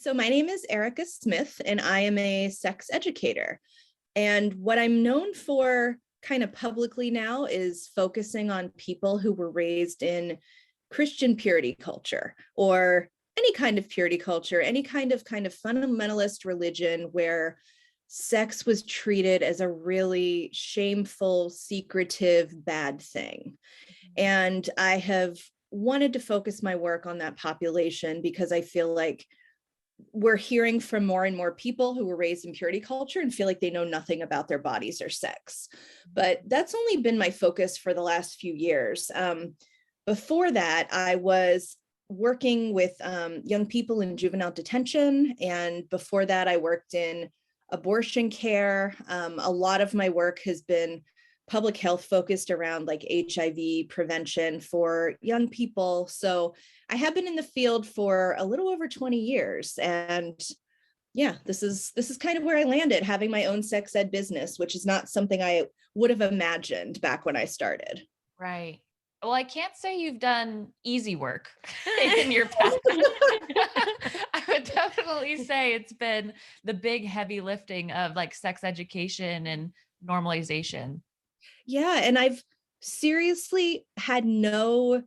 So my name is Erica Smith, and I am a sex educator. And what I'm known for kind of publicly now is focusing on people who were raised in Christian purity culture, or any kind of purity culture, any kind of fundamentalist religion where sex was treated as a really shameful, secretive, bad thing. And I have wanted to focus my work on that population because I feel like we're hearing from more and more people who were raised in purity culture and feel like they know nothing about their bodies or sex. But that's only been my focus for the last few years. Before that, I was working with young people in juvenile detention. And before that, I worked in abortion care. A lot of my work has been public health focused around like HIV prevention for young people. So I have been in the field for a little over 20 years. And yeah, this is kind of where I landed, having my own sex ed business, which is not something I would have imagined back when I started. Right. Well, I can't say you've done easy work in your past. I would definitely say it's been the big heavy lifting of like sex education and normalization. Yeah, and I've seriously had no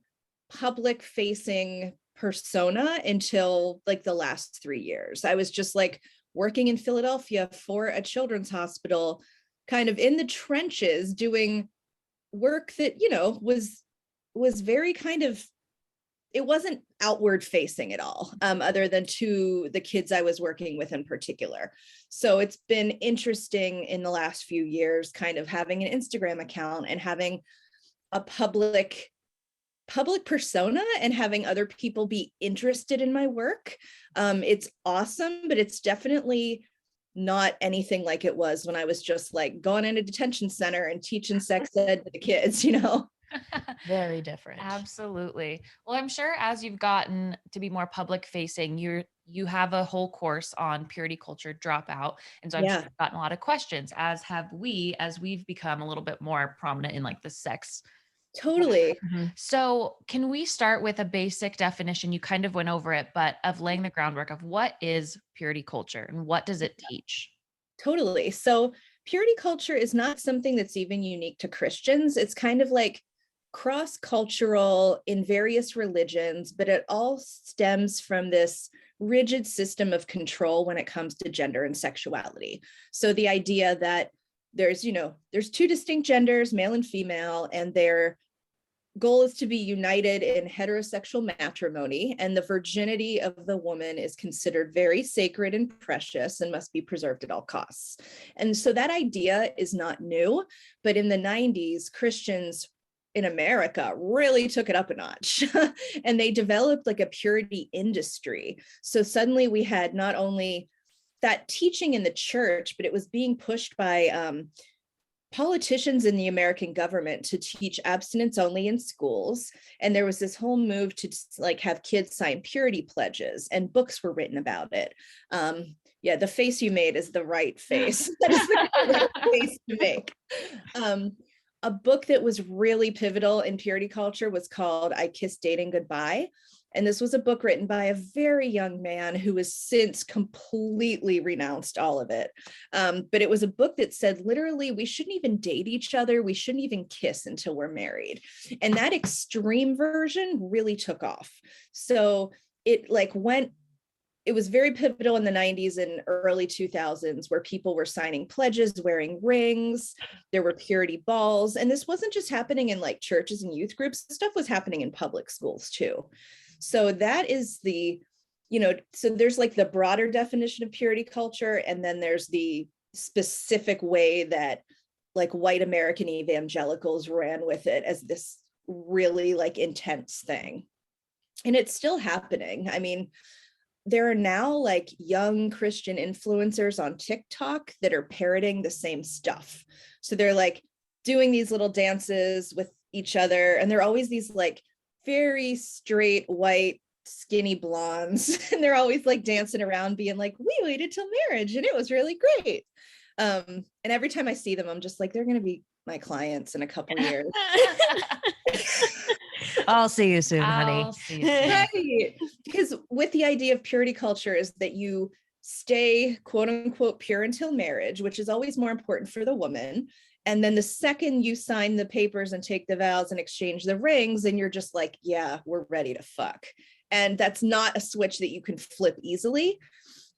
public facing persona until like the last 3 years. I was just like working in Philadelphia for a children's hospital, kind of in the trenches doing work that, was very kind of, it wasn't outward facing at all, other than to the kids I was working with in particular. So it's been interesting in the last few years, kind of having an Instagram account and having a public persona and having other people be interested in my work. It's awesome, but it's definitely not anything like it was when I was just like going in a detention center and teaching sex ed to the kids, Very different. Absolutely. Well, I'm sure as you've gotten to be more public facing, you have a whole course on Purity Culture Dropout. And so I'm sure you've gotten a lot of questions, as have we, as we've become a little bit more prominent in like the sex. Totally. Mm-hmm. So can we start with a basic definition? You kind of went over it, but of laying the groundwork of what is purity culture and what does it teach? Totally. So purity culture is not something that's even unique to Christians. It's kind of like cross-cultural in various religions, but it all stems from this rigid system of control when it comes to gender and sexuality. So the idea that there's two distinct genders, male and female, and their goal is to be united in heterosexual matrimony, and the virginity of the woman is considered very sacred and precious and must be preserved at all costs. And so that idea is not new, but in the 90s, Christians in America really took it up a notch and they developed like a purity industry. So suddenly we had not only that teaching in the church, but it was being pushed by politicians in the American government to teach abstinence only in schools. And there was this whole move to like have kids sign purity pledges, and books were written about it. Yeah, the face you made is the right face. That is the correct face to make. A book that was really pivotal in purity culture was called I Kissed Dating Goodbye. And this was a book written by a very young man who has since completely renounced all of it. But it was a book that said, literally, we shouldn't even date each other. We shouldn't even kiss until we're married. And that extreme version really took off. So it was very pivotal in the 90s and early 2000s, where people were signing pledges, wearing rings, there were purity balls. And this wasn't just happening in like churches and youth groups, stuff was happening in public schools too. So that is so there's like the broader definition of purity culture. And then there's the specific way that like white American evangelicals ran with it as this really like intense thing. And it's still happening. I mean, there are now like young Christian influencers on TikTok that are parroting the same stuff. So they're like doing these little dances with each other. And they're always these like very straight, white, skinny blondes. And they're always like dancing around being like, we waited till marriage and it was really great. And every time I see them, I'm just like, they're going to be my clients in a couple years. I'll see you soon, honey. I'll see you soon. Right. Because with the idea of purity culture is that you stay quote unquote pure until marriage, which is always more important for the woman. And then the second you sign the papers and take the vows and exchange the rings, and you're just like, yeah, we're ready to fuck. And that's not a switch that you can flip easily.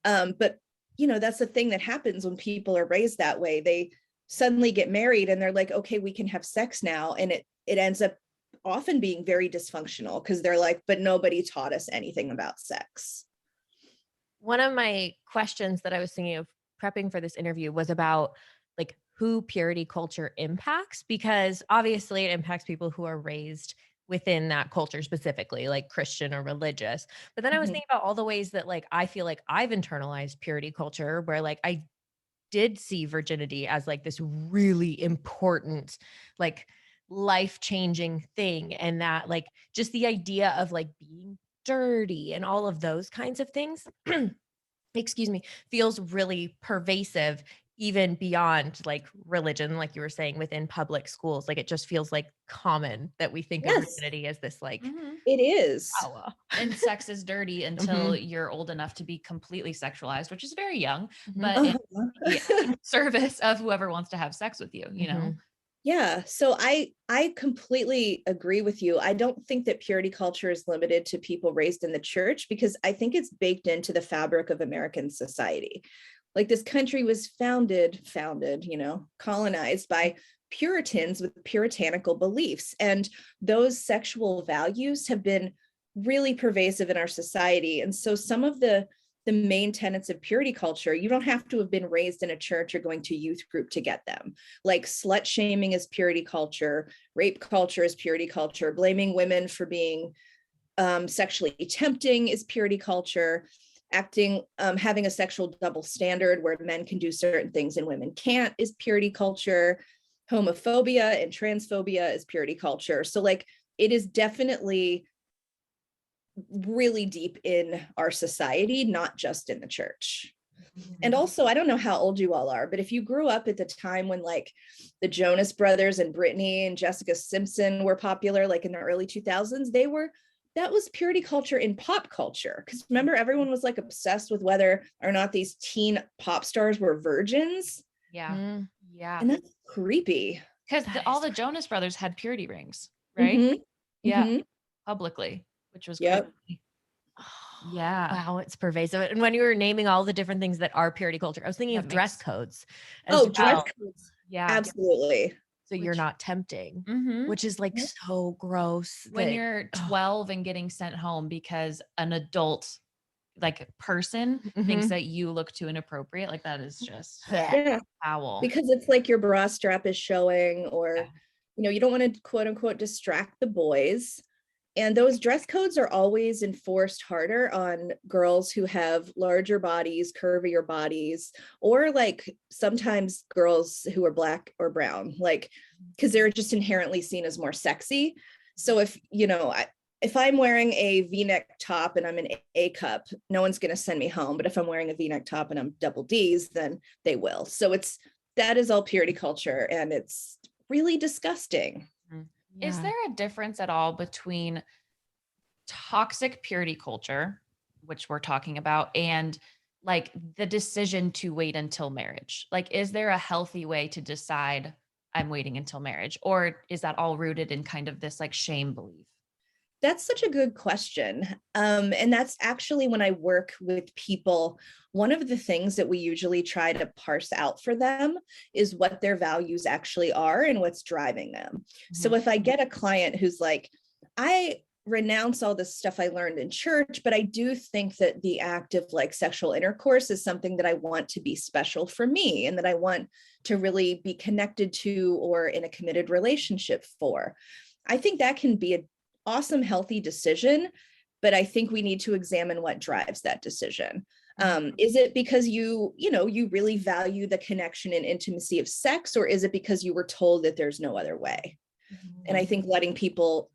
But that's the thing that happens when people are raised that way. They suddenly get married and they're like, okay, we can have sex now. And it ends up often being very dysfunctional because they're like, but nobody taught us anything about sex. One of my questions that I was thinking of prepping for this interview was about like who purity culture impacts, because obviously it impacts people who are raised within that culture, specifically like Christian or religious. But then I was thinking about all the ways that like I feel like I've internalized purity culture, where like I did see virginity as like this really important, like life-changing thing. And that like just the idea of like being dirty and all of those kinds of things, excuse me, feels really pervasive even beyond like religion, like you were saying, within public schools. Like it just feels like common that we think of Yes, virginity as this like it is. power. And sex is dirty until you're old enough to be completely sexualized, which is very young, but in service of whoever wants to have sex with you, you know? Yeah, so I completely agree with you. I don't think that purity culture is limited to people raised in the church, because I think it's baked into the fabric of American society. Like this country was founded, colonized by Puritans with puritanical beliefs, and those sexual values have been really pervasive in our society. And so some of the main tenets of purity culture, you don't have to have been raised in a church or going to youth group to get them. Like slut shaming is purity culture, rape culture is purity culture, blaming women for being sexually tempting is purity culture, having a sexual double standard where men can do certain things and women can't is purity culture, homophobia and transphobia is purity culture. So like it is definitely really deep in our society, not just in the church. And also, I don't know how old you all are, but if you grew up at the time when like the Jonas Brothers and Britney and Jessica Simpson were popular, like in the early 2000s, that was purity culture in pop culture. Because remember, everyone was like obsessed with whether or not these teen pop stars were virgins. Yeah. Yeah. And that's creepy. Because all the Jonas Brothers had purity rings, right? Yeah. Publicly, which was Yep. crazy. Yeah. Wow, it's pervasive. And when you were naming all the different things that are purity culture, I was thinking of dress codes as well. Dress codes. Yeah. Absolutely. So you're not tempting, which is like so gross. When you're 12 and getting sent home because an adult like person thinks that you look too inappropriate, like that is just foul. Because it's like your bra strap is showing, or you don't want to quote unquote distract the boys. And those dress codes are always enforced harder on girls who have larger bodies, curvier bodies, or like sometimes girls who are Black or brown, like, because they're just inherently seen as more sexy. So if I'm wearing a V-neck top and I'm an A cup, no one's going to send me home. But if I'm wearing a V-neck top and I'm double D's, then they will. So that is all purity culture, and it's really disgusting. Yeah. Is there a difference at all between toxic purity culture, which we're talking about, and like the decision to wait until marriage? Like, is there a healthy way to decide I'm waiting until marriage, or is that all rooted in kind of this like shame belief? That's such a good question. And that's actually when I work with people, one of the things that we usually try to parse out for them is what their values actually are and what's driving them. So if I get a client who's like, I renounce all this stuff I learned in church, but I do think that the act of like sexual intercourse is something that I want to be special for me and that I want to really be connected to or in a committed relationship for. I think that can be an awesome, healthy decision, but I think we need to examine what drives that decision. Is it because you really value the connection and intimacy of sex, or is it because you were told that there's no other way? And I think letting people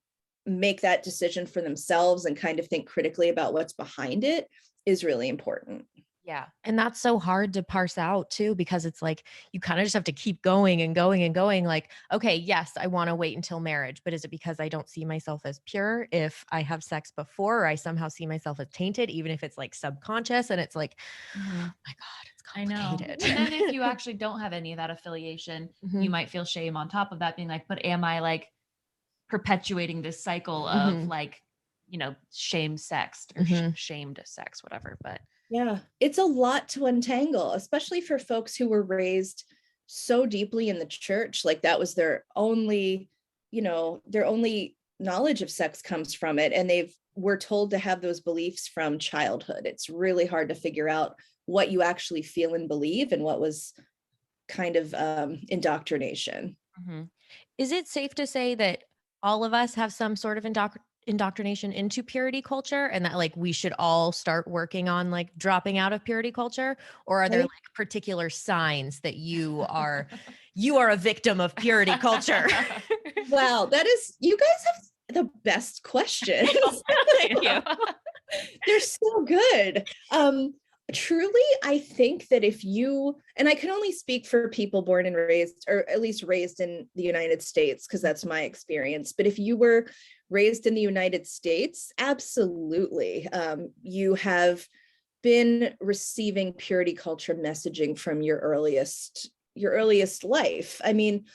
make that decision for themselves and kind of think critically about what's behind it is really important. Yeah. And that's so hard to parse out too, because it's like you kind of just have to keep going and going and going. Like, okay, yes, I want to wait until marriage, but is it because I don't see myself as pure if I have sex before, or I somehow see myself as tainted, even if it's like subconscious? And it's like, Mhm. my God, it's I know. complicated. And then if you actually don't have any of that affiliation, you Mhm, might feel shame on top of that, being like, but am I like perpetuating this cycle of mhm, like, shame sexed or mhm, shamed sex, whatever. But Yeah, it's a lot to untangle, especially for folks who were raised so deeply in the church. Like that was their only, their only knowledge of sex comes from it. And were told to have those beliefs from childhood. It's really hard to figure out what you actually feel and believe and what was kind of indoctrination. mhm. Is it safe to say that all of us have some sort of indoctrination into purity culture, and that like we should all start working on like dropping out of purity culture? Or are there Right? like particular signs that you are a victim of purity culture? Wow, you guys have the best questions. Thank you. They're so good. Truly, I think that and I can only speak for people born and raised, or at least raised in the United States, because that's my experience. But if you were raised in the United States, absolutely. You have been receiving purity culture messaging from your earliest life. I mean,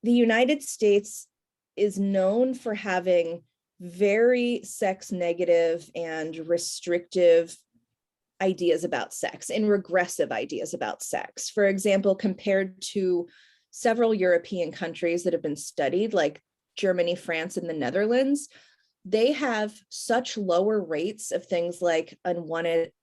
the United States is known for having very sex negative and restrictive ideas about sex and regressive ideas about sex. For example, compared to several European countries that have been studied, like Germany, France, and the Netherlands, they have such lower rates of things like unwanted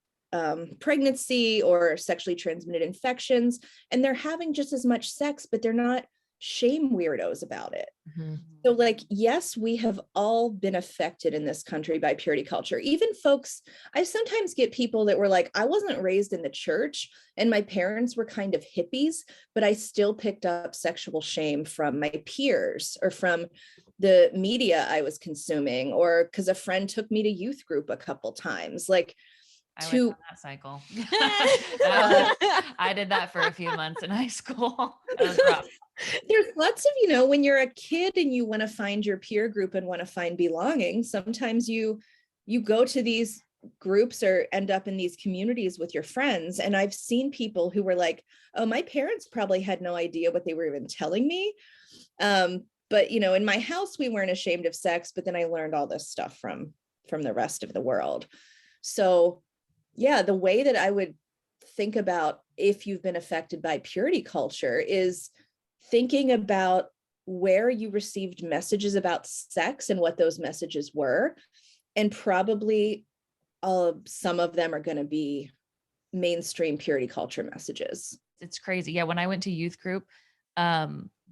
pregnancy or sexually transmitted infections. And they're having just as much sex, but they're not shame weirdos about it. Mhm. So, like, yes, we have all been affected in this country by purity culture. Even folks, I sometimes get people that were like, I wasn't raised in the church and my parents were kind of hippies, but I still picked up sexual shame from my peers or from the media I was consuming, or because a friend took me to youth group a couple times. Like, I went to down that cycle. uh, I did that for a few months in high school. That was rough. there's lots of, when you're a kid and you want to find your peer group and want to find belonging, sometimes you go to these groups or end up in these communities with your friends. And I've seen people who were like, oh, my parents probably had no idea what they were even telling me. But in my house, we weren't ashamed of sex, but then I learned all this stuff from the rest of the world. So yeah, the way that I would think about if you've been affected by purity culture is thinking about where you received messages about sex and what those messages were. And probably some of them are going to be mainstream purity culture messages. It's crazy. Yeah, when I went to youth group,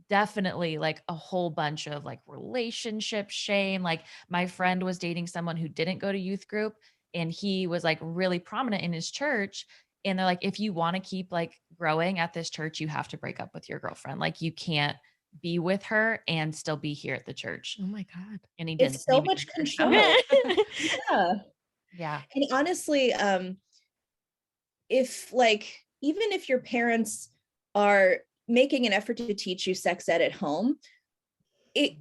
definitely like a whole bunch of like relationship shame. Like my friend was dating someone who didn't go to youth group, and he was like really prominent in his church. And they're like, if you want to keep like growing at this church, you have to break up with your girlfriend. Like you can't be with her and still be here at the church. Oh my God. And he didn't It's so need to much be there. So control. Yeah. yeah. And honestly, if like, even if your parents are making an effort to teach you sex ed at home,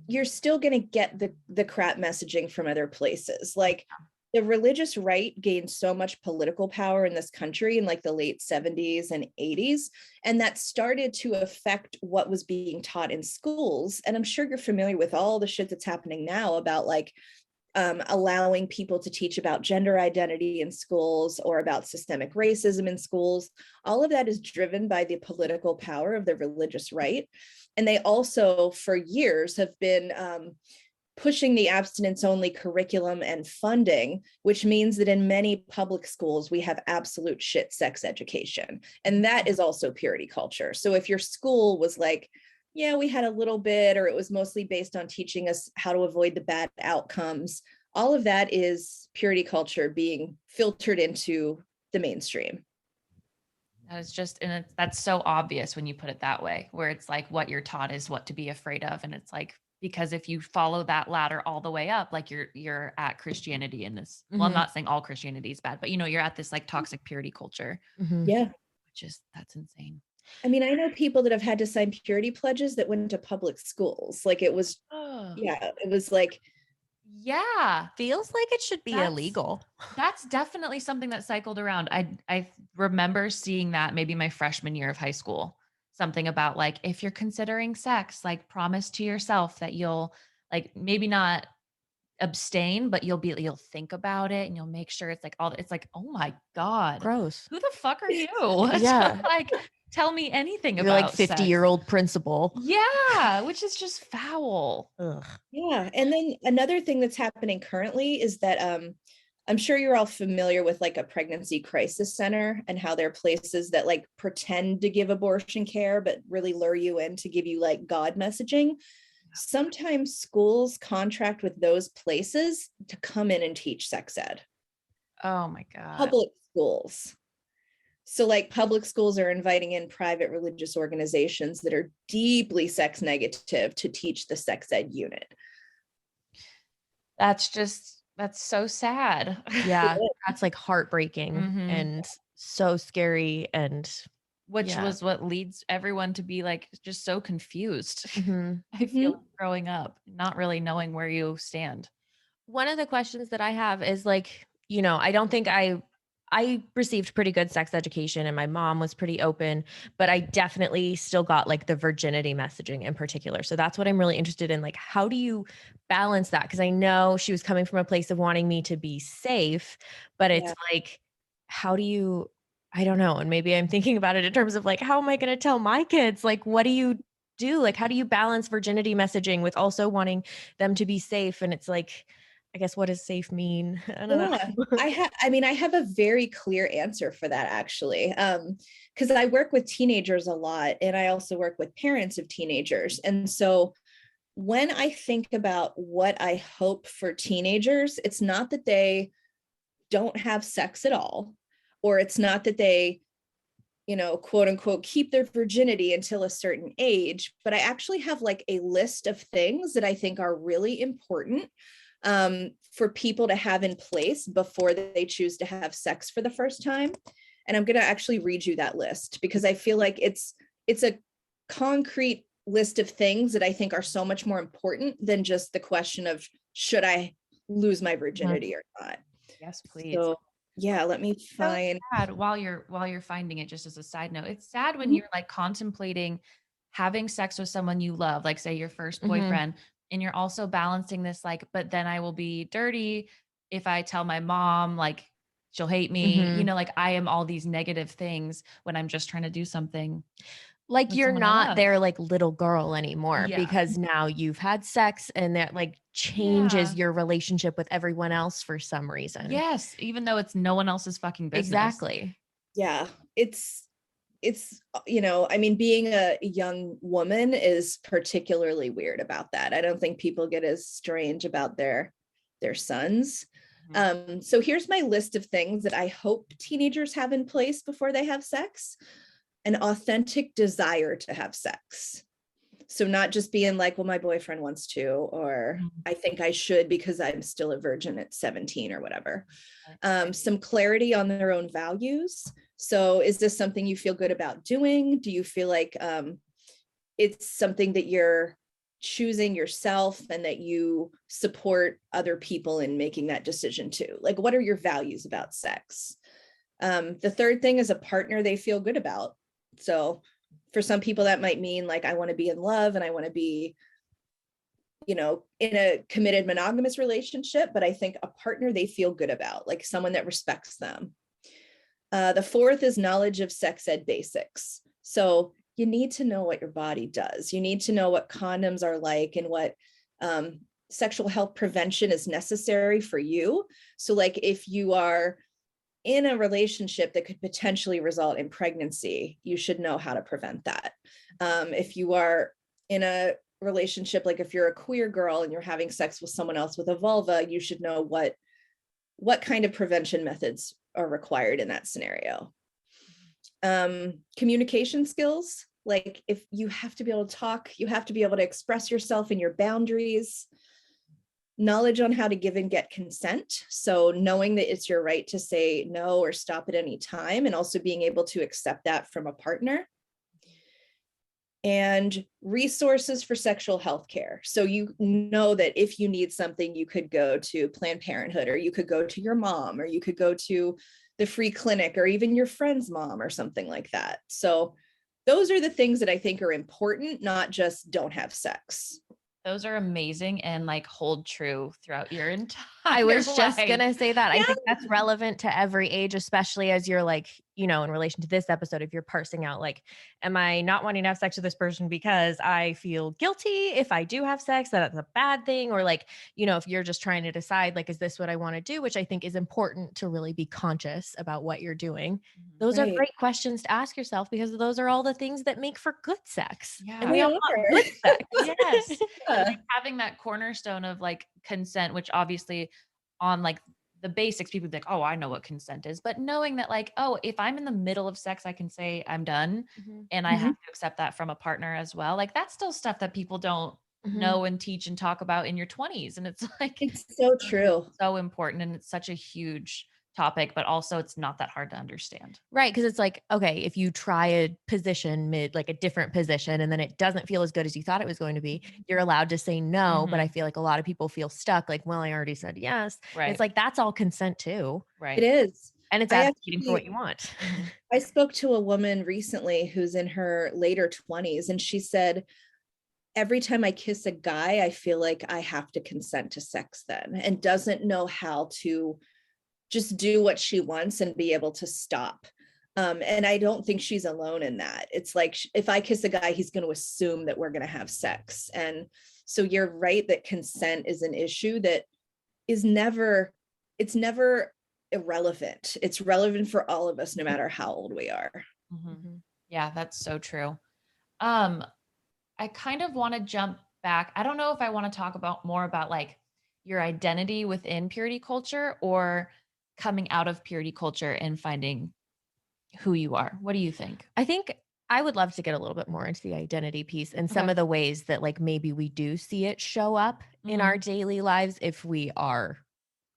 you're still going to get the crap messaging from other places. Like the religious right gained so much political power in this country in like the late 70s and 80s, and that started to affect what was being taught in schools. And I'm sure you're familiar with all the shit that's happening now about like allowing people to teach about gender identity in schools or about systemic racism in schools. All of that is driven by the political power of the religious right. And they also, for years, have been pushing the abstinence only curriculum and funding, which means that in many public schools, we have absolute shit sex education. And that is also purity culture. So if your school was like, yeah, we had a little bit, or it was mostly based on teaching us how to avoid the bad outcomes, all of that is purity culture being filtered into the mainstream. That is just, and that's so obvious when you put it that way, where it's like what you're taught is what to be afraid of. And it's like because if you follow that ladder all the way up, like you're at Christianity in this. Well, I'm Mhm. not saying all Christianity is bad, but you're at this like toxic purity culture, Mhm. Yeah. that's insane. I mean, I know people that have had to sign purity pledges that went to public schools. Like it was, Oh, yeah, it was like, yeah. Feels like it should be That's illegal. that's definitely something that cycled around. I remember seeing that maybe my freshman year of high school. Something about like if you're considering sex, like promise to yourself that you'll like maybe not abstain, but you'll think about it and you'll make sure it's like it's like, oh my God, Gross. who the fuck are you? To Yeah. like tell me anything You're like about sex. 50-year-old principal. Yeah, which is just foul. Ugh. yeah. And then another thing that's happening currently is that I'm sure you're all familiar with like a pregnancy crisis center and how there are places that like pretend to give abortion care, but really lure you in to give you like God messaging. Sometimes schools contract with those places to come in and teach sex ed. Oh my God. Public schools. So like public schools are inviting in private religious organizations that are deeply sex negative to teach the sex ed unit. That's so sad. Yeah, that's like heartbreaking Mhm. and so scary and Which yeah. was what leads everyone to be like just so confused. Mhm. I feel Mhm. like growing up, not really knowing where you stand. One of the questions that I have is like, I don't think I received pretty good sex education and my mom was pretty open, but I definitely still got like the virginity messaging in particular. So that's what I'm really interested in. Like, how do you balance that? Because I know she was coming from a place of wanting me to be safe, but it's Yeah. like, how do you, I don't know. And maybe I'm thinking about it in terms of like, how am I going to tell my kids? Like, what do you do? Like, how do you balance virginity messaging with also wanting them to be safe? And it's like, I guess what does safe mean? I don't Yeah. know. I mean, I have a very clear answer for that actually. Because I work with teenagers a lot and I also work with parents of teenagers. And so when I think about what I hope for teenagers, it's not that they don't have sex at all, or it's not that they, quote unquote, keep their virginity until a certain age, but I actually have like a list of things that I think are really important for people to have in place before they choose to have sex for the first time. And I'm going to actually read you that list because I feel like it's a concrete list of things that I think are so much more important than just the question of should I lose my virginity or not. Yes, please. So yeah, let me So find. sad while you're finding it, just as a side note. It's sad when Mhm. you're like contemplating having sex with someone you love, like say your first Mhm. boyfriend, and you're also balancing this like, but then I will be dirty if I tell my mom, like she'll hate me, Mhm. like I am all these negative things when I'm just trying to do something Like with you're someone I not love. their like little girl anymore Yeah. because now you've had sex and that like changes Yeah. your relationship with everyone else for some reason. Yes, even though it's no one else's fucking business. Exactly. Yeah, I mean, being a young woman is particularly weird about that. I don't think people get as strange about their sons. Mhm. So here's my list of things that I hope teenagers have in place before they have sex. An authentic desire to have sex. So not just being like, well, my boyfriend wants to, or Mhm. I think I should because I'm still a virgin at 17 or whatever. Right. Some clarity on their own values. So is this something you feel good about doing? Do you feel like it's something that you're choosing yourself and that you support other people in making that decision too? Like, what are your values about sex? The third thing is a partner they feel good about. So for some people, that might mean like, I want to be in love and I want to be, in a committed monogamous relationship, but I think a partner they feel good about, like someone that respects them. The fourth is knowledge of sex ed basics. So you need to know what your body does. You need to know what condoms are like and what sexual health prevention is necessary for you. So like if you are in a relationship that could potentially result in pregnancy, you should know how to prevent that. If you are in a relationship, like if you're a queer girl and you're having sex with someone else with a vulva, you should know what kind of prevention methods are required in that scenario. Communication skills. Like if you have to be able to talk, you have to be able to express yourself and your boundaries, knowledge on how to give and get consent. So knowing that it's your right to say no or stop at any time, and also being able to accept that from a partner. And resources for sexual health care. So you know that if you need something, you could go to Planned Parenthood, or you could go to your mom, or you could go to the free clinic, or even your friend's mom or something like that. So those are the things that I think are important, not just don't have sex. Those are amazing and like hold true throughout your entire I was just life. gonna say that. Yeah. I think that's relevant to every age, especially as you're like, you know, in relation to this episode, if you're parsing out like, am I not wanting to have sex with this person because I feel guilty if I do have sex, that that's a bad thing? Or like, you know, if you're just trying to decide, like, is this what I want to do? Which I think is important to really be conscious about what you're doing. Those are Right. great questions to ask yourself, because those are all the things that make for good sex. Yeah. And we all want good sex. Yes. And Yeah. like having that cornerstone of like consent, which obviously on like the basics, people be like, oh, I know what consent is. But knowing that like, oh, if I'm in the middle of sex, I can say I'm done. Mhm. And I Mhm. have to accept that from a partner as well. Like that's still stuff that people don't Mhm. know and teach and talk about in your 20s. And it's like It's so true. so important. And it's such a huge topic, but also it's not that hard to understand. Right, because it's like, okay, if you try a position like a different position, and then it doesn't feel as good as you thought it was going to be, you're allowed to say no. But I feel like a lot of people feel stuck, like, well, I already said yes. And Right. it's like, that's all consent too. It Right. is. And it's I advocating for what actually, you want. I spoke to a woman recently who's in her later 20s, and she said, every time I kiss a guy, I feel like I have to consent to sex then, and doesn't know how to just do what she wants and be able to stop. And I don't think she's alone in that. It's like, if I kiss a guy, he's going to assume that we're going to have sex. And so you're right that consent is an issue that is never, it's never irrelevant. It's relevant for all of us, no matter how old we are. Mhm. Yeah, that's so true. Um, I kind of want to jump back. I don't know if I want to talk about more about like your identity within purity culture or coming out of purity culture and finding who you are. What do you think? I think I would love to get a little bit more into the identity piece and some Okay. of the ways that like maybe we do see it show up in our daily lives if we are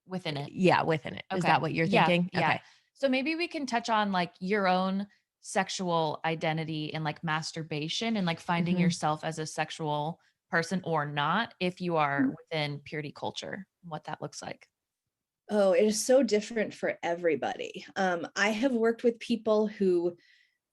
Within it. within it. Is Okay. that what you're Yeah. thinking? Yeah. Okay. So maybe we can touch on like your own sexual identity and like masturbation and like finding Mhm. yourself as a sexual person or not if you are within purity culture, what that looks like. Oh, it is so different for everybody. I have worked with people who,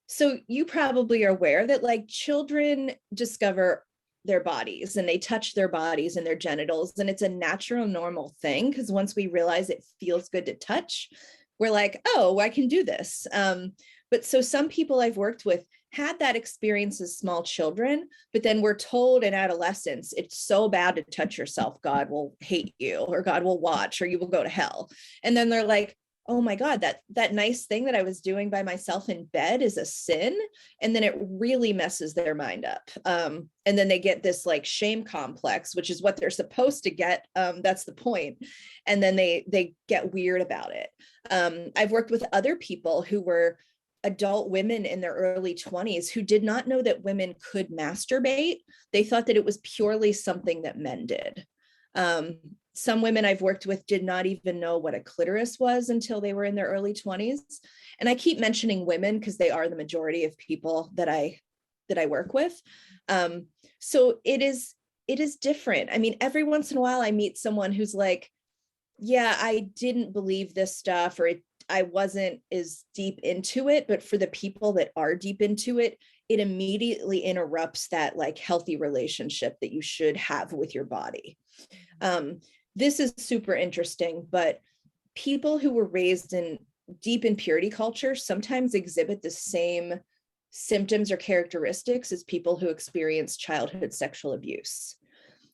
so you probably are aware that like children discover their bodies and they touch their bodies and their genitals, and it's a natural, normal thing, because once we realize it feels good to touch, we're like, oh, I can do this. But so some people I've worked with had that experience as small children, but then we're told in adolescence, it's so bad to touch yourself, God will hate you, or God will watch, or you will go to hell. And then they're like, oh my God, that nice thing that I was doing by myself in bed is a sin. And then it really messes their mind up. And then they get this like shame complex, which is what they're supposed to get. That's the point. And then they get weird about it. I've worked with other people who were adult women in their early 20s who did not know that women could masturbate. They thought that it was purely something that men did. Some women I've worked with did not even know what a clitoris was until they were in their early 20s. And I keep mentioning women because they are the majority of people that I work with. So it is different. I mean, every once in a while I meet someone who's like, yeah, I didn't believe this stuff, or I wasn't as deep into it, but for the people that are deep into it, it immediately interrupts that like healthy relationship that you should have with your body. This is super interesting, but people who were raised in deep in purity culture sometimes exhibit the same symptoms or characteristics as people who experience childhood sexual abuse.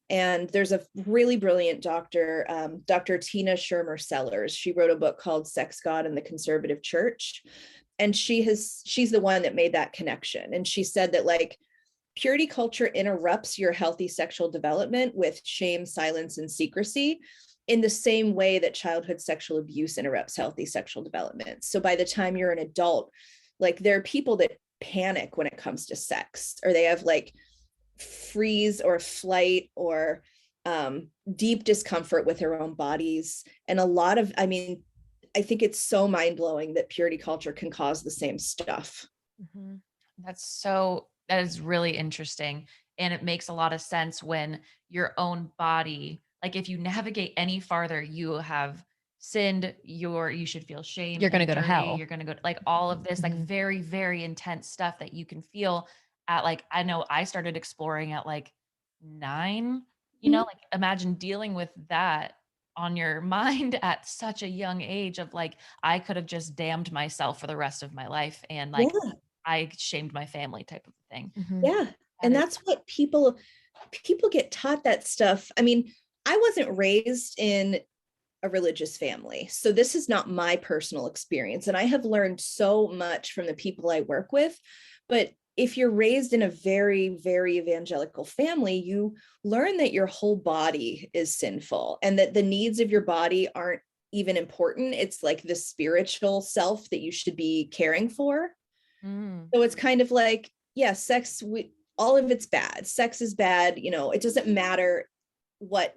And there's a really brilliant doctor, Dr. Tina Shermer Sellers. She wrote a book called Sex, God, and the Conservative Church. And she's the one that made that connection. And she said that like purity culture interrupts your healthy sexual development with shame, silence, and secrecy in the same way that childhood sexual abuse interrupts healthy sexual development. So by the time you're an adult, like there are people that panic when it comes to sex, or they have like freeze or flight or deep discomfort with their own bodies. And a lot of, I mean, I think it's so mind-blowing that purity culture can cause the same stuff. Mm-hmm. That is really interesting. And it makes a lot of sense when your own body, like if you navigate any farther, you have sinned, you should feel shame You're going to and go to dirty. hell. You're going to go like all of this, like Mhm. very, very intense stuff that you can feel at like, I know I started exploring at like 9, like imagine dealing with that on your mind at such a young age of like, I could have just damned myself for the rest of my life. And like, Yeah. I shamed my family type of thing. Mhm. Yeah. And that's what people get taught that stuff. I mean, I wasn't raised in a religious family, so this is not my personal experience. And I have learned so much from the people I work with. But if you're raised in a very, very evangelical family, you learn that your whole body is sinful and that the needs of your body aren't even important. It's like the spiritual self that you should be caring for. Mm. So it's kind of like, yeah, sex, all of it's bad. Sex is bad. It doesn't matter what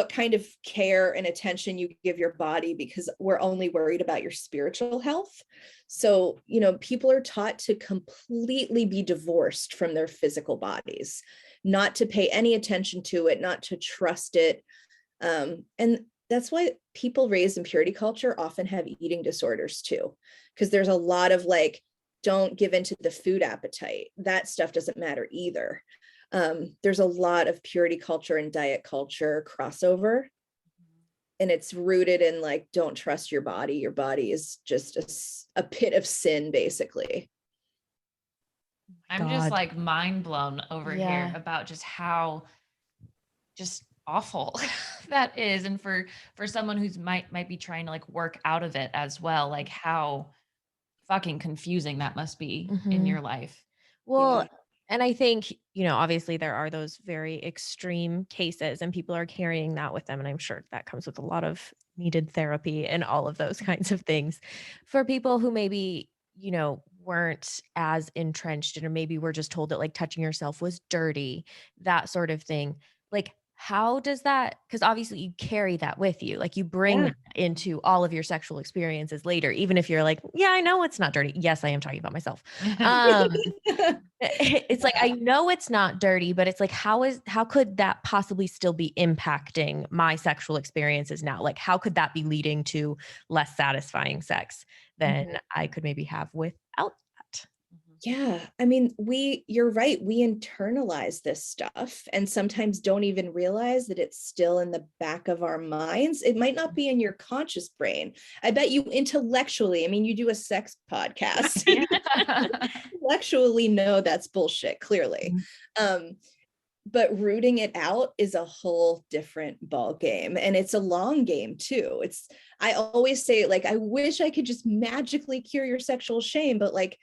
kind of care and attention you give your body, because we're only worried about your spiritual health. So, people are taught to completely be divorced from their physical bodies, not to pay any attention to it, not to trust it. And that's why people raised in purity culture often have eating disorders too, because there's a lot of like, don't give into the food appetite. That stuff doesn't matter either. There's a lot of purity culture and diet culture crossover, and it's rooted in like, don't trust your body. Your body is just a pit of sin, basically. I'm just God. like mind blown over here Yeah. about just how just awful that is. And for someone who's might be trying to like work out of it as well, like how fucking confusing that must be in Mhm. your life. Well, Yeah. and I think, obviously there are those very extreme cases and people are carrying that with them. And I'm sure that comes with a lot of needed therapy and all of those kinds of things. For people who maybe, weren't as entrenched and or maybe were just told that like touching yourself was dirty, that sort of thing. Like, how does that, because obviously you carry that with you, like you bring Yeah. that into all of your sexual experiences later, even if you're like, yeah, I know it's not dirty. Yes, I am talking about myself. Um, it's like, I know it's not dirty, but it's like, how could that possibly still be impacting my sexual experiences now? Like, how could that be leading to less satisfying sex than Mhm. I could maybe have without that? Yeah, I mean, you're right. We internalize this stuff and sometimes don't even realize that it's still in the back of our minds. It might not be in your conscious brain. I bet you intellectually, I mean, you do a sex podcast, Yeah. intellectually know that's bullshit, clearly. Mhm. Um, but rooting it out is a whole different ball game, and it's a long game too. I always say, like, I wish I could just magically cure your sexual shame, but like,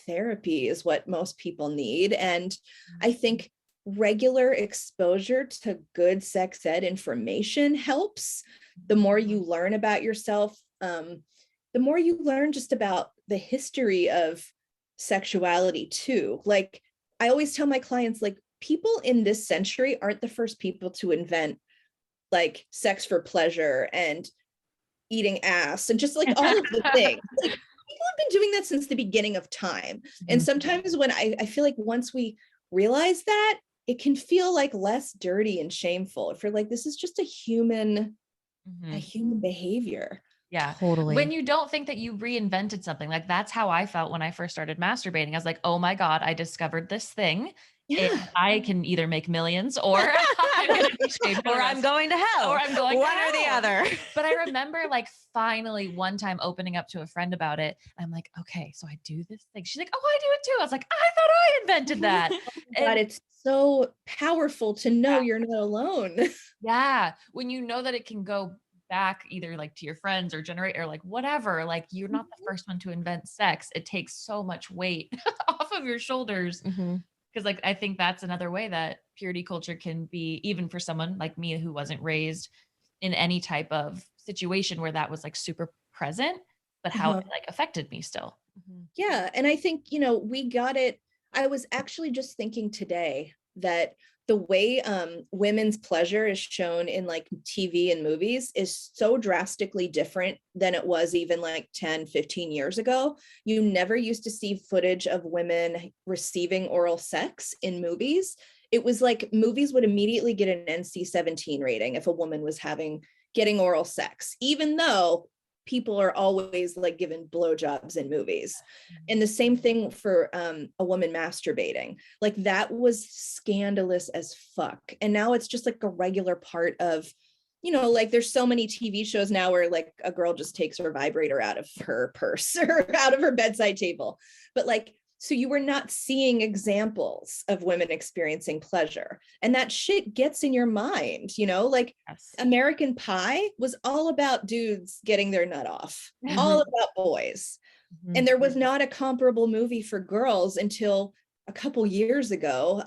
therapy is what most people need. And I think regular exposure to good sex ed information helps. The more you learn about yourself, the more you learn just about the history of sexuality too. Like, I always tell my clients, like, people in this century aren't the first people to invent like sex for pleasure and eating ass and just like all of the things. Like, people have been doing that since the beginning of time. And Mhm. sometimes when I feel like once we realize that, it can feel like less dirty and shameful if you're like, this is just a human Mhm. behavior. Yeah. When Totally. you don't think that you reinvented something, like that's how I felt when I first started masturbating. I was like, oh my God, I discovered this thing. And Yeah. I can either make millions or I'm going to be shamed for the Or I'm rest. going to hell. Or I'm going to one or the hell. other. But I remember like finally one time opening up to a friend about it. I'm like, okay, so I do this thing. She's like, oh, I do it too. I was like, I thought I invented that. But And it's so powerful to know you're not alone. yeah, when you know that it can go back either like to your friends or generate or like whatever, like you're not the first one to invent sex. It takes so much weight off of your shoulders. Mhm. Because like I think that's another way that purity culture can be, even for someone like me who wasn't raised in any type of situation where that was like super present, but how it Uh-huh. like affected me still. Yeah. And I think, we got it. I was actually just thinking today that the way women's pleasure is shown in like TV and movies is so drastically different than it was even like 10, 15 years ago. You never used to see footage of women receiving oral sex in movies. It was like movies would immediately get an NC-17 rating if a woman was getting oral sex, even though people are always like given blowjobs in movies. And the same thing for a woman masturbating. Like that was scandalous as fuck. And now it's just like a regular part of, like there's so many TV shows now where like a girl just takes her vibrator out of her purse or out of her bedside table. But like, so you were not seeing examples of women experiencing pleasure. And that shit gets in your mind, like Yes. American Pie was all about dudes getting their nut off, all about boys. And there was not a comparable movie for girls until a couple years ago.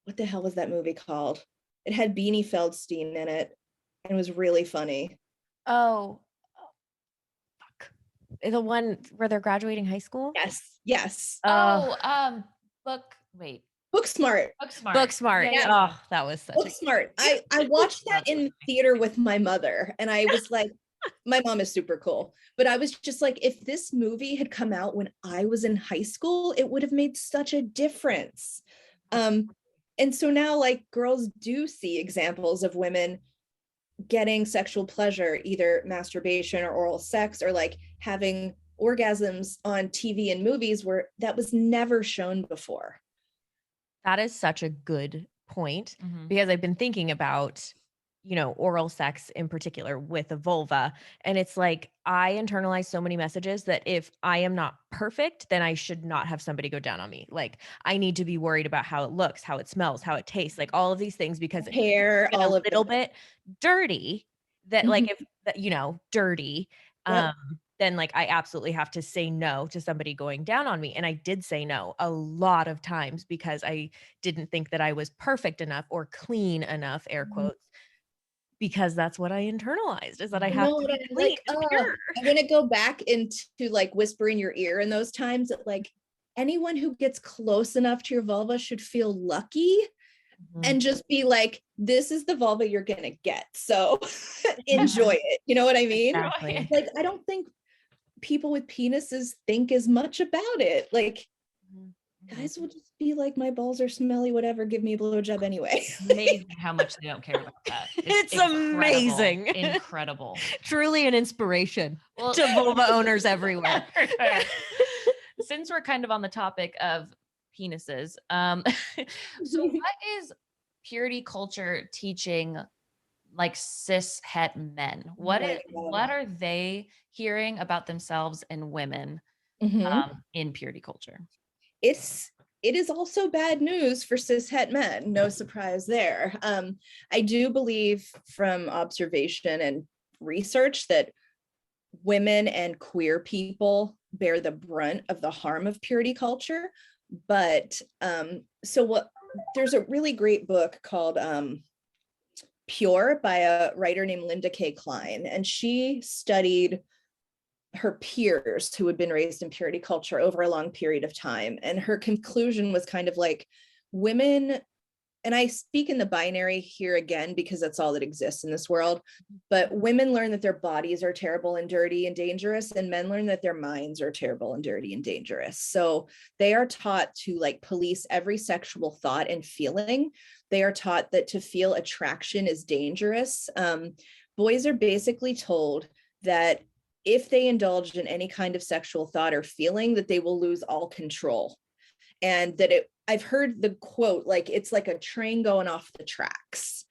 What the hell was that movie called? It had Beanie Feldstein in it and was really funny. Oh, fuck. The one where they're graduating high school? Yes. Booksmart. Booksmart. Yeah. Oh, that was such Booksmart. I watched that in theater with my mother, and I was like, my mom is super cool, but I was just like, if this movie had come out when I was in high school, it would have made such a difference. And so now like girls do see examples of women getting sexual pleasure, either masturbation or oral sex, or like having orgasms on TV and movies where that was never shown before. That is such a good point, because I've been thinking about, oral sex in particular with a vulva. And it's like, I internalize so many messages that if I am not perfect, then I should not have somebody go down on me. Like I need to be worried about how it looks, how it smells, how it tastes, like all of these things, because hair, it's all a of little bit dirty that like, if that, dirty, Yep. then like I absolutely have to say no to somebody going down on me. And I did say no a lot of times because I didn't think that I was perfect enough or clean enough, air quotes, because that's what I internalized, is that I have to be clean like, and pure. I'm gonna go back into like whisper in your ear in those times that like anyone who gets close enough to your vulva should feel lucky and just be like, this is the vulva you're gonna get. So enjoy it. You know what I mean? Exactly. Like, I don't think people with penises think as much about it. Like, guys will just be like, my balls are smelly, whatever, give me a blowjob anyway. Amazing how much they don't care about that. It's amazing. Incredible. Truly an inspiration to vulva owners everywhere. Since we're kind of on the topic of penises, so what is purity culture teaching like cis het men? What are they hearing about themselves and women in purity culture? It is also bad news for cis het men. No surprise there. I do believe from observation and research that women and queer people bear the brunt of the harm of purity culture. But there's a really great book called Pure by a writer named Linda K. Klein, and she studied her peers who had been raised in purity culture over a long period of time. And her conclusion was kind of like, women, and I speak in the binary here again, because that's all that exists in this world, but women learn that their bodies are terrible and dirty and dangerous, and men learn that their minds are terrible and dirty and dangerous. So they are taught to like police every sexual thought and feeling. They are taught that to feel attraction is dangerous. Boys are basically told that if they indulge in any kind of sexual thought or feeling, that they will lose all control. And that I've heard the quote, like, it's like a train going off the tracks.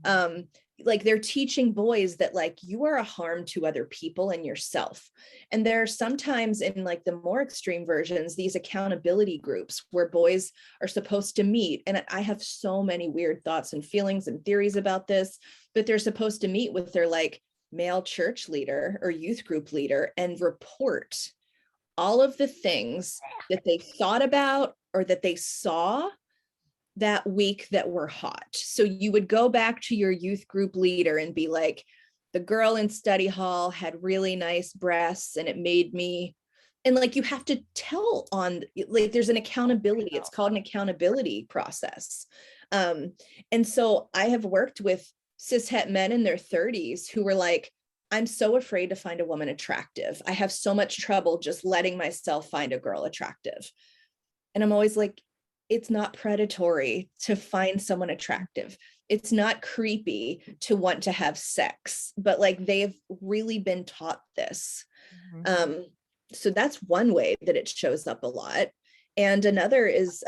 Like they're teaching boys that like, you are a harm to other people and yourself. And there are sometimes in like the more extreme versions, these accountability groups where boys are supposed to meet. And I have so many weird thoughts and feelings and theories about this, but they're supposed to meet with their like male church leader or youth group leader and report all of the things that they thought about or that they saw that week that were hot. So you would go back to your youth group leader and be like, the girl in study hall had really nice breasts and it made me And like, you have to tell on, like, there's an accountability. It's called an accountability process. And so I have worked with cishet men in their 30s who were like, I'm so afraid to find a woman attractive. I have so much trouble just letting myself find a girl attractive. And I'm always like, it's not predatory to find someone attractive. It's not creepy to want to have sex, but like, they've really been taught this. So that's one way that it shows up a lot. And another is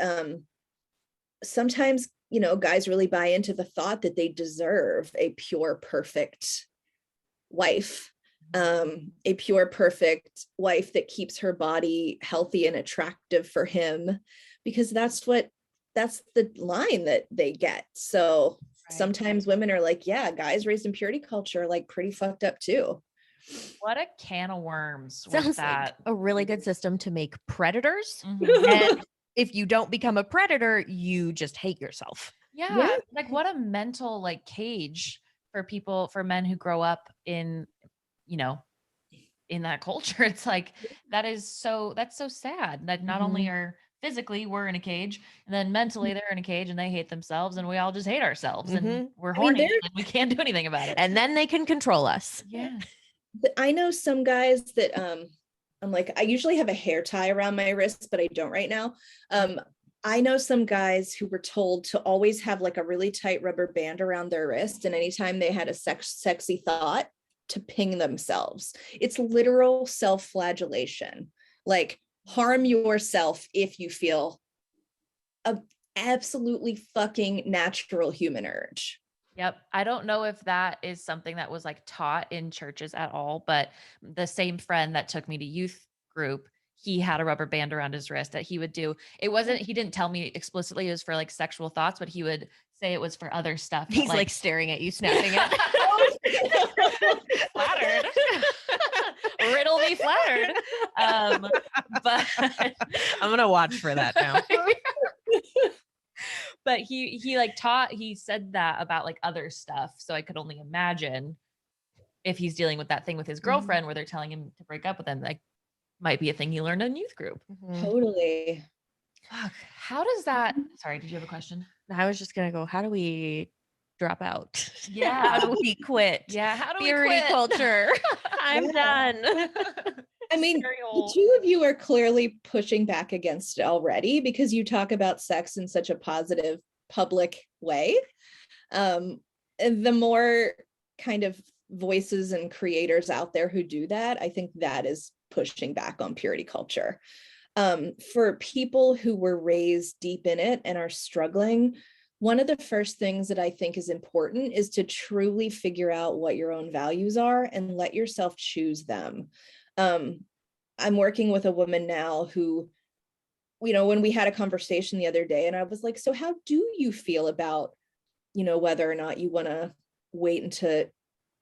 sometimes, you know, guys really buy into the thought that they deserve a pure, perfect wife, a pure, perfect wife that keeps her body healthy and attractive for him, because that's the line that they get. So sometimes women are like, yeah, guys raised in purity culture are like pretty fucked up too. What a can of worms. Sounds that. like a really good system to make predators. Mhm. And if you don't become a predator, you just hate yourself. Yeah. Like, what a mental like cage for people, for men who grow up in, you know, in that culture. It's like, that's so sad that not only are physically we're in a cage, and then mentally they're in a cage and they hate themselves, and we all just hate ourselves and we're horny and we can't do anything about it. And then they can control us. Yeah. I know some guys that I'm like, I usually have a hair tie around my wrist, but I don't right now. I know some guys who were told to always have like a really tight rubber band around their wrist, and anytime they had a sexy thought, to ping themselves. It's literal self-flagellation. Like, harm yourself if you feel a absolutely fucking natural human urge. Yep. I don't know if that is something that was like taught in churches at all, but the same friend that took me to youth group, he had a rubber band around his wrist that he would do. He didn't tell me explicitly it was for like sexual thoughts, but he would say it was for other stuff. He's like staring at you, snapping it. Flattered. Riddle me flattered. But I'm going to watch for that now. But he said that about like other stuff. So I could only imagine if he's dealing with that thing with his girlfriend where they're telling him to break up with him, like might be a thing you learned in youth group. Totally. Fuck. How does that, sorry, did you have a question? I was just going to go, how do we drop out? Yeah. How do we quit? Yeah. How do we Purity quit? culture. I'm done. I mean, the two of you are clearly pushing back against it already, because you talk about sex in such a positive public way. And the more kind of voices and creators out there who do that, I think that is pushing back on purity culture. For people who were raised deep in it and are struggling, one of the first things that I think is important is to truly figure out what your own values are and let yourself choose them. I'm working with a woman now who, you know, when we had a conversation the other day, and I was like, so how do you feel about, you know, whether or not you want to wait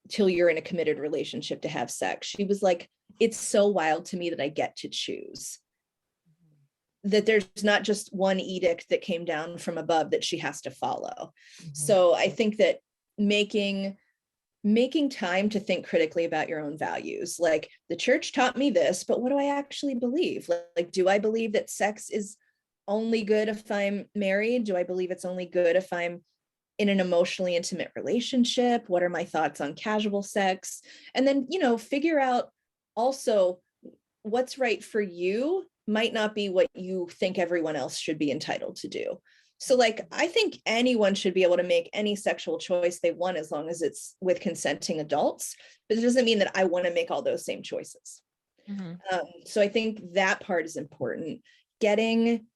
till you're in a committed relationship to have sex? She was like, it's so wild to me that I get to choose. That there's not just one edict that came down from above that she has to follow. So I think that making time to think critically about your own values. Like, the church taught me this, but what do I actually believe? Like, do I believe that sex is only good if I'm married? Do I believe it's only good if I'm in an emotionally intimate relationship? What are my thoughts on casual sex? And then, you know, figure out also what's right for you might not be what you think everyone else should be entitled to do. So like, I think anyone should be able to make any sexual choice they want as long as it's with consenting adults, but it doesn't mean that I want to make all those same choices. So I think that part is important. Getting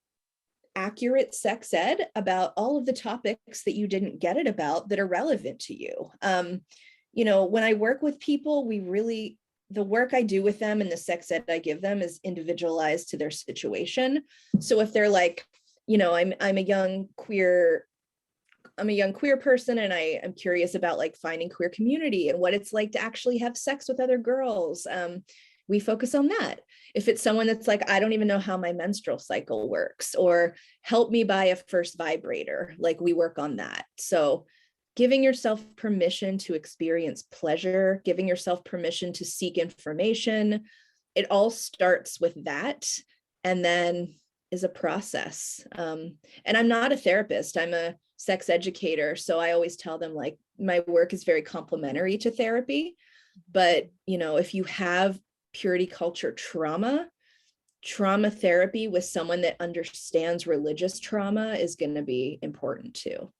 accurate sex ed about all of the topics that you didn't get it about that are relevant to you. You know, when I work with people, the work I do with them and the sex ed I give them is individualized to their situation. So if they're like, you know, I'm a young queer person, and I am curious about like finding queer community and what it's like to actually have sex with other girls. We focus on that. If it's someone that's like, I don't even know how my menstrual cycle works, or help me buy a first vibrator, like we work on that. So giving yourself permission to experience pleasure, giving yourself permission to seek information, it all starts with that, and then is a process. And I'm not a therapist, I'm a sex educator. So I always tell them, like, my work is very complementary to therapy. But, you know, if you have purity culture trauma therapy with someone that understands religious trauma is going to be important too.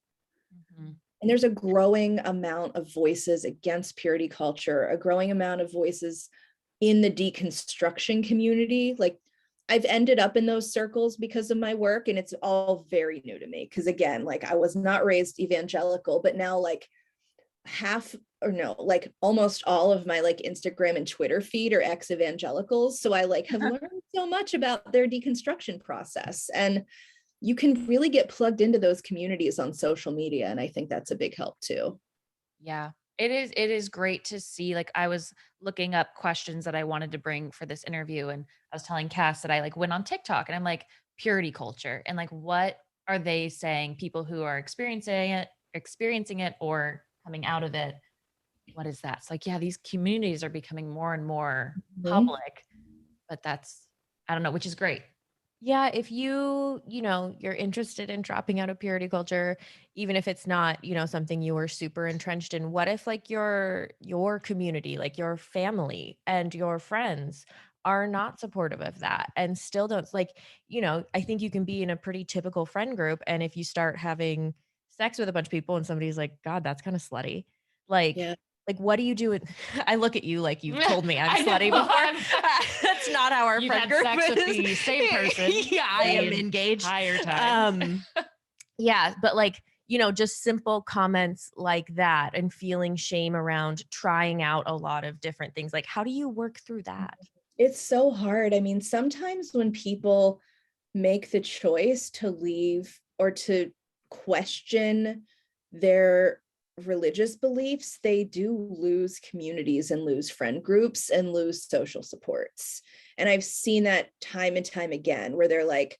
Mm-hmm. And there's a growing amount of voices against purity culture, a growing amount of voices in the deconstruction community. Like, I've ended up in those circles because of my work, and it's all very new to me. Because again, like, I was not raised evangelical, but now, like, like almost all of my like Instagram and Twitter feed are ex-evangelicals. So I like have learned so much about their deconstruction process, and you can really get plugged into those communities on social media. And I think that's a big help too. Yeah, it is great to see. Like, I was looking up questions that I wanted to bring for this interview, and I was telling Cass that I like went on TikTok and I'm like, purity culture, and like, what are they saying? People who are experiencing it or coming out of it. What is that? It's like, yeah, these communities are becoming more and more public, but that's, I don't know, which is great. Yeah, if you're interested in dropping out of purity culture, even if it's not, something you are super entrenched in, what if like your community, like your family and your friends are not supportive of that and still don't like, I think you can be in a pretty typical friend group, and if you start having sex with a bunch of people and somebody's like, God, that's kind of slutty. Like Yeah. like, what do you do? I look at you like you've told me I'm I know, slutty before. That's not how our You've friend had group sex with is. the same person Yeah, I am the engaged. entire time. Yeah, but like, just simple comments like that and feeling shame around trying out a lot of different things. Like, how do you work through that? It's so hard. I mean, sometimes when people make the choice to leave or to question their religious beliefs, they do lose communities and lose friend groups and lose social supports. And I've seen that time and time again, where they're like,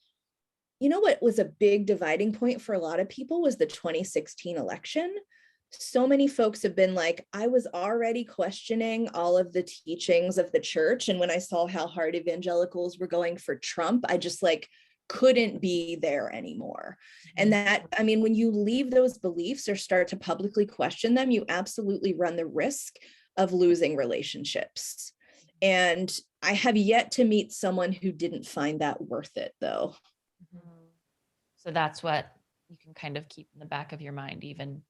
you know what was a big dividing point for a lot of people was the 2016 election. So many folks have been like, I was already questioning all of the teachings of the church. And when I saw how hard evangelicals were going for Trump, I just like couldn't be there anymore. And that, I mean, when you leave those beliefs or start to publicly question them, you absolutely run the risk of losing relationships. And I have yet to meet someone who didn't find that worth it, though. So that's what you can kind of keep in the back of your mind, even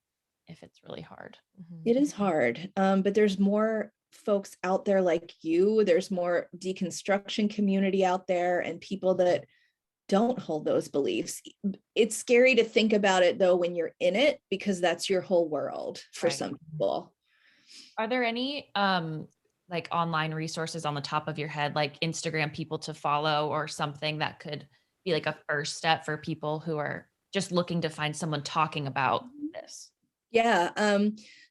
if it's really hard. It is hard, but there's more folks out there like you. There's more deconstruction community out there and people that don't hold those beliefs. It's scary to think about it though when you're in it, because that's your whole world for some people. Are there any like online resources on the top of your head, like Instagram people to follow or something that could be like a first step for people who are just looking to find someone talking about this? Yeah.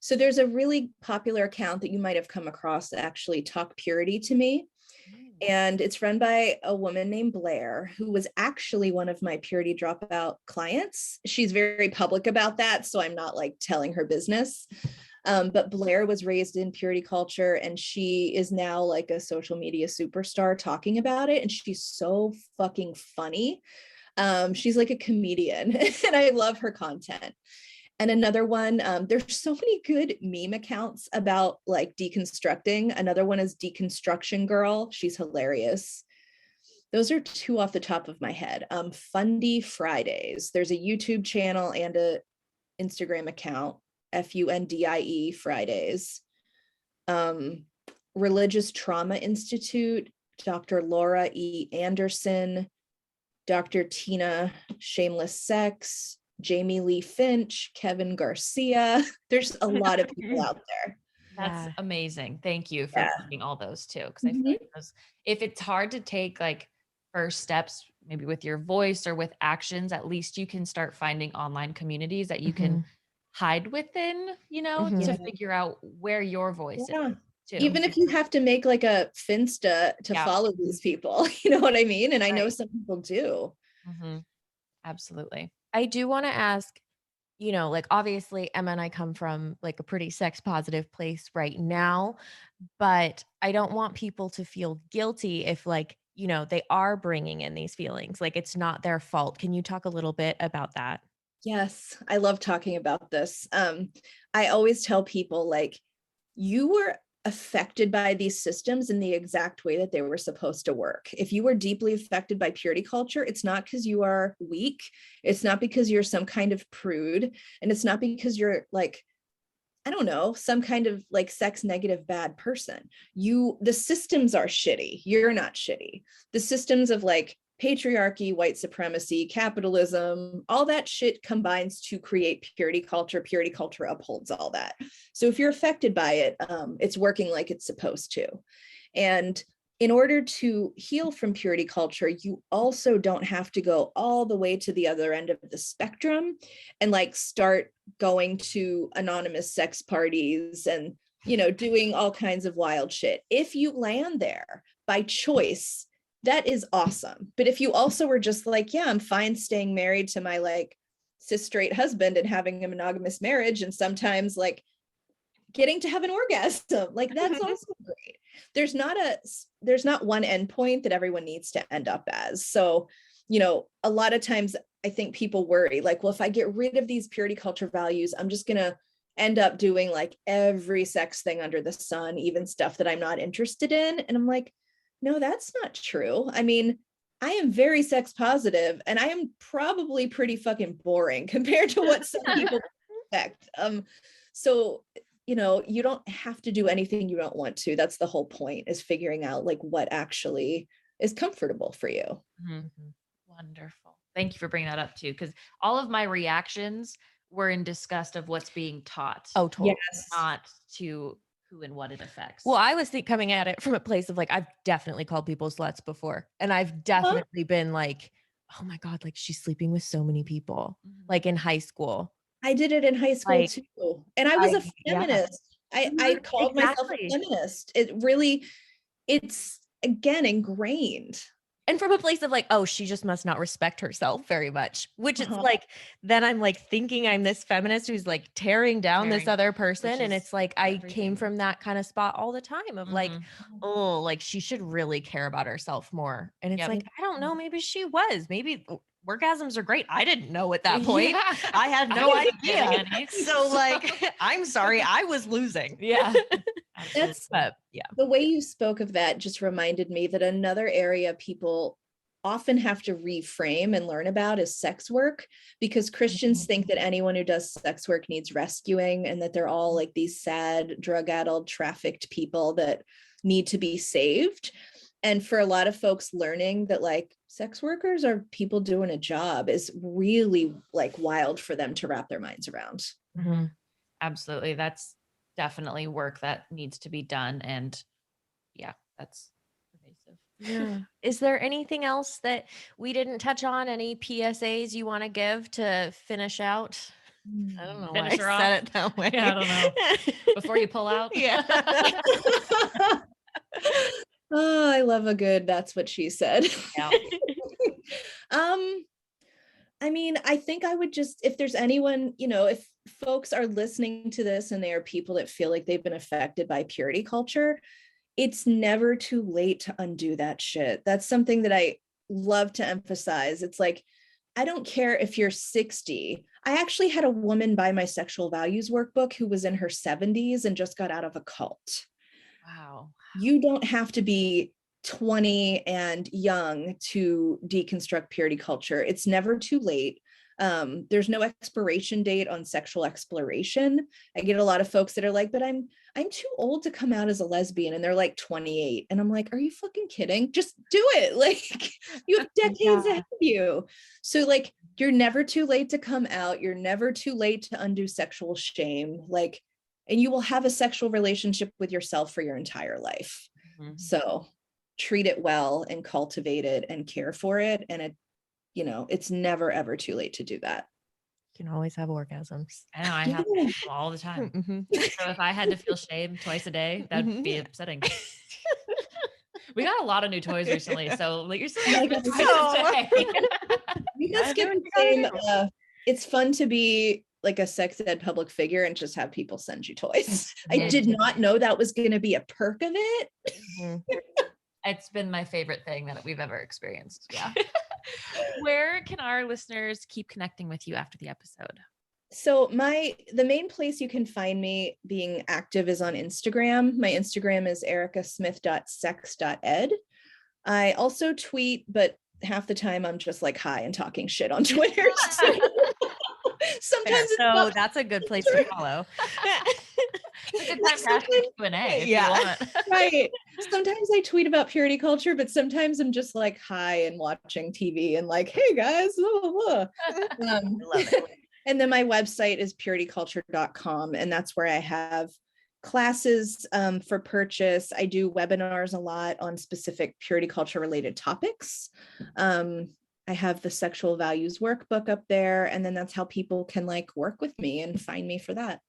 So there's a really popular account that you might have come across, actually, Talk Purity to Me. And it's run by a woman named Blair, who was actually one of my Purity Dropout clients. She's very public about that, so I'm not like telling her business. But Blair was raised in purity culture, and she is now like a social media superstar talking about it. And she's so fucking funny. She's like a comedian, and I love her content. And another one, there's so many good meme accounts about like deconstructing. Another one is Deconstruction Girl. She's hilarious. Those are two off the top of my head. Fundy Fridays. There's a YouTube channel and a Instagram account, Fundie Fridays. Religious Trauma Institute, Dr. Laura E. Anderson, Dr. Tina Shameless Sex, Jamie Lee Finch, Kevin Garcia. There's a lot of people out there. That's amazing. Thank you for putting all those too. Because I feel like if it's hard to take like first steps, maybe with your voice or with actions, at least you can start finding online communities that you can hide within, to figure out where your voice is too. Even if you have to make like a Finsta to follow these people, you know what I mean? And I know some people do. Absolutely. I do want to ask, you know, like obviously Emma and I come from like a pretty sex positive place right now, but I don't want people to feel guilty if like, you know, they are bringing in these feelings. Like it's not their fault. Can you talk a little bit about that? Yes, I love talking about this. I always tell people like, you were affected by these systems in the exact way that they were supposed to work. If you were deeply affected by purity culture, it's not because you are weak. It's not because you're some kind of prude. And it's not because you're like, I don't know, some kind of like sex negative bad person. The systems are shitty. You're not shitty. The systems of like patriarchy, white supremacy, capitalism, all that shit combines to create purity culture. Purity culture upholds all that. So if you're affected by it, it's working like it's supposed to. And in order to heal from purity culture, you also don't have to go all the way to the other end of the spectrum and like start going to anonymous sex parties and, you know, doing all kinds of wild shit. If you land there by choice, that is awesome. But if you also were just like, yeah, I'm fine staying married to my like cis straight husband and having a monogamous marriage and sometimes like getting to have an orgasm, like that's also great. There's not one endpoint that everyone needs to end up as. So, you know, a lot of times I think people worry like, well, if I get rid of these purity culture values, I'm just gonna end up doing like every sex thing under the sun, even stuff that I'm not interested in. And I'm like, no, that's not true. I mean, I am very sex positive and I am probably pretty fucking boring compared to what some people expect. So, you know, you don't have to do anything you don't want to. That's the whole point, is figuring out like what actually is comfortable for you. Mhm. Wonderful. Thank you for bringing that up too, because all of my reactions were in disgust of what's being taught, Oh, totally. Yes. not to who and what it affects. Well, I was coming at it from a place of like, I've definitely called people sluts before. And I've definitely been like, oh my God, like she's sleeping with so many people, Mhm. like in high school. I did it in high school Like, too. And I was a yeah. feminist. I Mhm, called myself a exactly. feminist. It's again ingrained. And from a place of like, oh, she just must not respect herself very much, which it's Uh-huh. like, then I'm like thinking I'm this feminist who's like tearing down this Tearing, other which person. And is it's like, I came everything. from that kind of spot all the time of like, Mhm. oh, like she should really care about herself more. And it's Yep. like, I don't know, maybe she was. Maybe orgasms are great. I didn't know at that point. Yeah. I had I no wasn't getting idea. any. So like, I'm sorry, I was losing. Yeah. That's Absolutely. But yeah. the way you spoke of that just reminded me that another area people often have to reframe and learn about is sex work, because Christians think that anyone who does sex work needs rescuing and that they're all like these sad, drug-addled, trafficked people that need to be saved. And for a lot of folks, learning that like sex workers are people doing a job is really like wild for them to wrap their minds around. Mhm. Absolutely. That's definitely work that needs to be done. And yeah, that's pervasive. Yeah. Is there anything else that we didn't touch on? Any PSAs you want to give to finish out? I don't know why Finish I her off. said it that way. Yeah, I don't know. Before you pull out. Yeah. Oh, I love a good that's what she said. Yeah. um I mean, I think I would just, if there's anyone, you know, if folks are listening to this and they are people that feel like they've been affected by purity culture, it's never too late to undo that shit. That's something that I love to emphasize. It's like, I don't care if you're 60. I actually had a woman buy my sexual values workbook who was in her 70s and just got out of a cult. Wow. You don't have to be 20 and young to deconstruct purity culture. It's never too late. There's no expiration date on sexual exploration. I get a lot of folks that are like, but I'm too old to come out as a lesbian, and they're like 28. And I'm like, are you fucking kidding? Just do it. Like, you have decades ahead of you. So like, you're never too late to come out. You're never too late to undo sexual shame. Like, and you will have a sexual relationship with yourself for your entire life. Mhm. So treat it well and cultivate it and care for it. And it, you know, it's never, ever too late to do that. You can always have orgasms. I know I Yeah. have them all the time. Mhm. So if I had to feel shame twice a day, that'd Mhm. be upsetting. We got a lot of new toys recently, so like you're Oh my saying God. twice a day. We Gotta must do get what the you gotta same. do. It's fun to be like a sex ed public figure and just have people send you toys. I Yeah. did not know that was going to be a perk of it. It's been my favorite thing that we've ever experienced. Yeah. Where can our listeners keep connecting with you after the episode? So the main place you can find me being active is on Instagram. My Instagram is ericasmith.sex.ed. I also tweet, but half the time I'm just like high and talking shit on Twitter. Sometimes so that's a good place to follow. It's a good time to ask a Q&A if you want. Right. Sometimes I tweet about purity culture, but sometimes I'm just like high and watching TV and like, hey guys, blah, blah, blah. I love it. And then my website is purityculture.com, and that's where I have classes for purchase. I do webinars a lot on specific purity culture related topics. I have the sexual values workbook up there, and then that's how people can like work with me and find me for that.